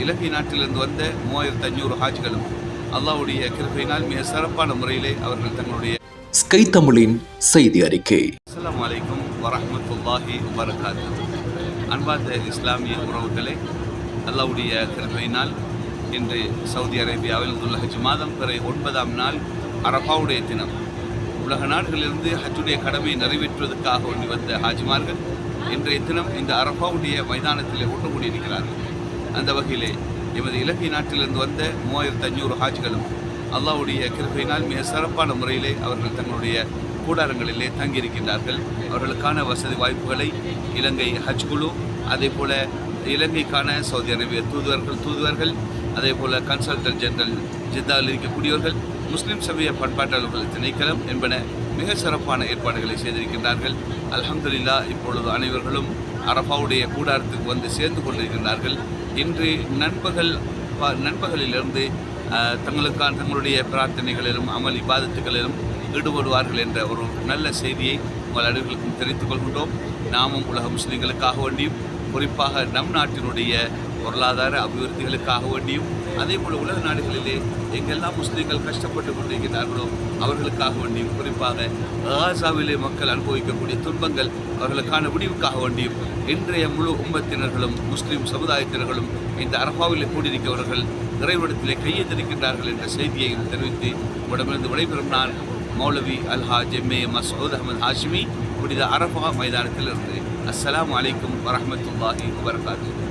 இலங்கை நாட்டிலிருந்து வந்த 3500 ஹாஜிகளும் அல்லாஹ்வுடைய கிருபையினால் மிக சிறப்பான முறையிலே அவர்கள் தங்களுடைய ஸ்கை தமிழின் செய்தி அறிக்கை. அஸ்ஸலாமு அலைக்கும் வரஹ்மத்துல்லாஹி வபரகாத்துஹு. அன்பார்ந்த இஸ்லாமிய உறவுகளே, அல்லாஹ்வுடைய கிருபையினால் இன்று சவுதி அரேபியாவில் ஹஜ் மாதம் பிறை 9ஆம் நாள் அரஃபாவுடைய தினம். உலக நாடுகளிலிருந்து ஹஜ்ஜுடைய கடமையை நிறைவேற்றுவதற்காக ஒன்றி வந்த ஹாஜிமார்கள் இன்றைய தினம் இந்த அரஃபாவுடைய மைதானத்தில் ஒன்று கூடியிருக்கிறார்கள். அந்த வகையிலே எமது இலங்கை நாட்டிலிருந்து வந்த 3500 ஹாஜிகளும் அல்லாஹ்வுடைய கிருபையினால் மிக சிறப்பான முறையிலே அவர்கள் தங்களுடைய கூடாரங்களிலே தங்கியிருக்கின்றார்கள். அவர்களுக்கான வசதி வாய்ப்புகளை இலங்கை ஹஜ் குழு, அதே போல இலங்கைக்கான சவுதி அரேபிய தூதுவர்கள், அதே போல கன்சல்டன்ட் ஜெனரல் ஜித்தாவில் இருக்கக்கூடியவர்கள், முஸ்லீம் சமய பண்பாட்டாளர்கள் திணைக்களம் என்பன மிக சிறப்பான ஏற்பாடுகளை செய்திருக்கின்றார்கள். அல்ஹம்துலில்லாஹ், இப்பொழுது அனைவர்களும் அரஃபாவுடைய கூடாரத்துக்கு வந்து சேர்ந்து கொண்டிருக்கின்றார்கள். இன்று நண்பகலிலிருந்து தங்களுடைய பிரார்த்தனைகளிலும் அமல் இபாதத்துகளிலும் ஈடுபடுவார்கள் என்ற ஒரு நல்ல செய்தியை உங்கள் அனைவர்களுக்கும் தெரிவித்துக் கொள்கின்றோம். நாமும் உலக முஸ்லீம்களுக்காக வேண்டியும், குறிப்பாக நம் நாட்டினுடைய பொருளாதார அபிவிருத்திகளுக்காக வேண்டியும், அதே போல் உலக நாடுகளிலே எங்கெல்லாம் முஸ்லீம்கள் கஷ்டப்பட்டு கொண்டிருக்கிறார்களோ அவர்களுக்காக வேண்டியும், குறிப்பாக காசாவிலே மக்கள் அனுபவிக்கக்கூடிய துன்பங்கள் அவர்களுக்கான முடிவுக்காக வேண்டியும் இன்றைய முழு உம்மத்தினர்களும் முஸ்லீம் சமுதாயத்தினர்களும் இந்த அரஃபாவிலே கூடியிருக்கிறவர்கள் இறைவனிடத்திலே கையெழுத்திருக்கின்றார்கள் என்ற செய்தியையும் தெரிவித்து உடமிருந்து விடைபெறும் நான் மௌலவி அல்ஹாஜ் எம்ஏ மசூத் அஹமது ஹாஷிமி, புனித அரஃபா மைதானத்தில் இருந்து. அஸ்ஸலாமு அலைக்கும் வரஹ்மத்துல்லாஹி வபரகாத்துஹு.